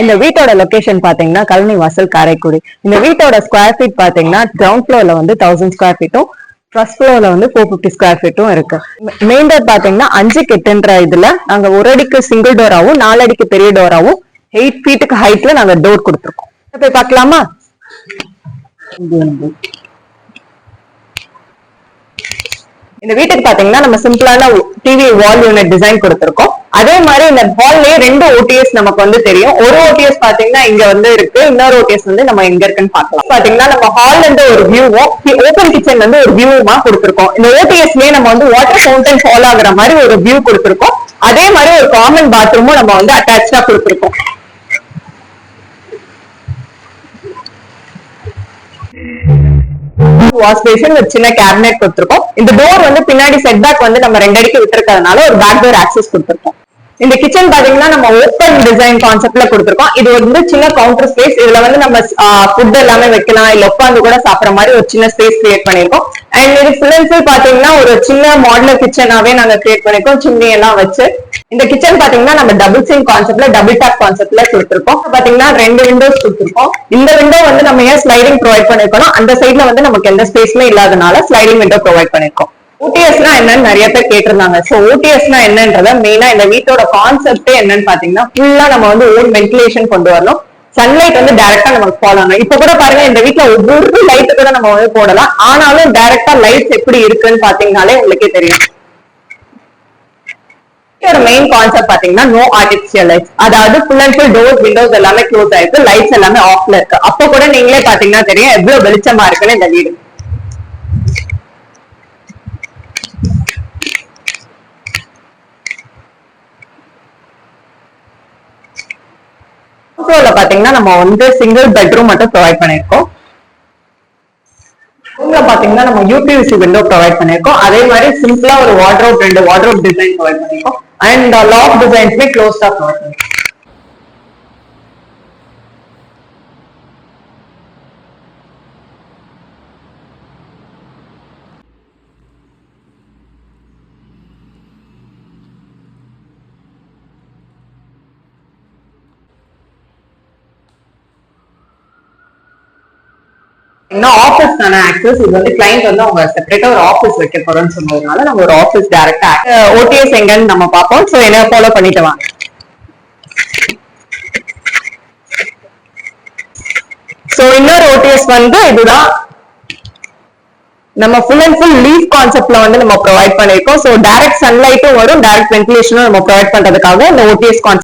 இந்த வீட்டோட லொகேஷன் பாத்தீங்கன்னா கழனி வாசல் காரைக்குடி. இந்த வீட்டோட ஸ்கொயர் ஃபீட் பாத்தீங்கன்னா கிரவுண்ட் ஃப்ளோர்ல வந்து 1000 ஸ்கொயர் ஃபீட்டும் ஃபர்ஸ்ட் ஃப்ளோர்ல வந்து 450 ஸ்கொயர் ஃபீட்டும் இருக்கு. மெயின் டோர் பாத்தீங்கன்னா 5 இதுல நாங்க ஒரு அடிக்கு சிங்கிள் டோராவும் 4 அடிக்கு பெரிய டோராவும் 8 ஃபீட்டுக்கு ஹைட்ல நாங்க டோர் கொடுத்துருக்கோம். போய் பார்க்கலாமா? இந்த வீட்டுக்கு பாத்தீங்கன்னா நம்ம சிம்பிளான டிவி வால் யூனிட் டிசைன் கொடுத்திருக்கோம். அதே மாதிரி இந்த ஹால்லயே 2 ஓடிஎஸ் நமக்கு வந்து தெரியும். ஒரு ஓடிஎஸ் பாத்தீங்கன்னா இங்க வந்து இருக்கு, இன்னொரு ஓடிஎஸ் வந்து நம்ம எங்க இருக்குன்னு பாக்கலாம். பாத்தீங்கன்னா நம்ம ஹால்ல இருந்து ஒரு வியூவும் ஓபன் கிச்சன்ல இருந்து ஒரு வியூவுமா கொடுத்திருக்கோம். இந்த ஓடிஎஸ்லயே நம்ம வந்து வாட்டர் ஃபவுண்டன் ஃபால் ஆகுற மாதிரி ஒரு வியூ கொடுத்திருக்கோம். அதே மாதிரி ஒரு காமன் பாத்ரூமும் நம்ம வந்து அட்டாச்சா கொடுத்திருக்கோம். வாஷ் பேஷன் ஒரு சின்ன கேபினெட் கொடுத்திருக்கோம். இந்த டோர் வந்து பின்னாடி செட் பேக் வந்து நம்ம 2 அடிக்கு விட்டுருக்கிறதுனால ஒரு பேக் டோர் ஆக்சஸ் கொடுத்திருக்கோம். இந்த கிச்சன் பாத்தீங்கன்னா நம்ம ஓப்பன் டிசைன் கான்செப்ட்ல கொடுத்திருக்கோம். இது வந்து சின்ன கவுண்டர் ஸ்பேஸ். இதுல வந்து நம்ம ஃபுட் எல்லாமே வைக்கலாம், இல்ல உட்காந்து கூட சாப்பிடுற மாதிரி ஒரு சின்ன ஸ்பேஸ் கிரியேட் பண்ணிருக்கோம். அண்ட் இது ஃபுல் அண்ட் ஃபுல் பாத்தீங்கன்னா ஒரு சின்ன மாடலர் கிச்சனாவே நாங்க கிரியேட் பண்ணிருக்கோம், சிம்னி எல்லாம் வச்சு. இந்த கிச்சன் பாத்தீங்கன்னா நம்ம டபுள் சிங்க் கான்செப்ட்ல டபுள் டாப் கான்செப்ட்ல கொடுத்திருக்கோம். பாத்தீங்கன்னா 2 விண்டோஸ் கொடுத்திருக்கோம். இந்த விண்டோ வந்து நம்ம ஏன் ஸ்லைடிங் ப்ரொவைட் பண்ணிருக்கோம், அந்த சைட்ல வந்து நமக்கு எந்த ஸ்பேஸ்மே இல்லாதனால ஸ்லைடிங் விண்டோ ப்ரொவைட் பண்ணிருக்கோம். ஓடிஎஸ்னா என்னன்னு நிறைய பேர் கேட்டிருந்தாங்க. சோ ஓடிஎஸ்னா என்னன்றத மெயினா இந்த வீட்டோட கான்செப்டே என்னன்னு பாத்தீங்கன்னா ஃபுல்லா நம்ம வந்து ஓன் வென்டிலேஷன் கொண்டு வரணும். சன்லைட் வந்து டைரக்டா நமக்கு ஃபால் ஆகணும். இப்ப கூட பாருங்க இந்த வீட்டுல ஒவ்வொரு லைட்டு கூட நம்ம வந்து போடலாம், ஆனாலும் டைரக்டா லைட்ஸ் எப்படி இருக்குன்னு பாத்தீங்கன்னாலே உங்களுக்கே தெரியும். மெயின் கான்செப்ட் பாத்தீங்கன்னா நோ ஆர்டிபிஷியல் லைட்ஸ், அதாவது full and full doors Windows எல்லாமே க்ளோஸ் ஆயிருக்கு, லைட்ஸ் எல்லாமே ஆஃப்ல இருக்கு. அப்ப கூட நீங்களே பாத்தீங்கன்னா தெரியும் எவ்வளவு வெளிச்சமா இருக்குன்னு இந்த வீடு. பாத்தீங்கன்னா நம்ம வந்து சிங்கிள் பெட்ரூம் மட்டும் ப்ரொவைட் பண்ணிருக்கோம். ரூம்ல பாத்தீங்கன்னா நம்ம யூபிவிசி விண்டோ ப்ரொவைட் பண்ணிருக்கோம். அதே மாதிரி சிம்பிளா ஒரு வார்ட்ரோப் 2 வார்ட்ரோப் டிசைன் ப்ரொவைட் பண்ணிருக்கோம். அண்ட் லாக் டிசைன்ஸ்மே க்ளோஸ்டா ப்ரொவைட் பண்ணிருக்கோம். ஆபீஸ் தானே ஆக்சஸ். இது வந்து கிளைண்ட் வந்து அவங்க செப்பரேட்டா ஒரு ஆபீஸ் வைக்க போறோம்னு சொன்னதுனால நம்ம ஒரு ஆபீஸ் டைரக்டா ஓடிஎஸ் எங்கன்னு நம்ம பார்ப்போம். சோ என்ன ஃபாலோ பண்ணிட்டு வாங்க. சோ இன்னொரு ஓடிஎஸ் வந்து இதுதான். நம்ம ஃபுல் அண்ட் ஃபுல் லீஃப் கான்செப்ட்ல வந்து நம்ம ப்ரொவைட் பண்ணிருக்கோம். சோ டைரக்ட் சன்லைட்டும் வரும், டைரக்ட் வென்டிலேஷனும் நம்ம ப்ரொவைட் பண்றதுக்காக இந்த ஓடிஎஸ் கான்செப்ட்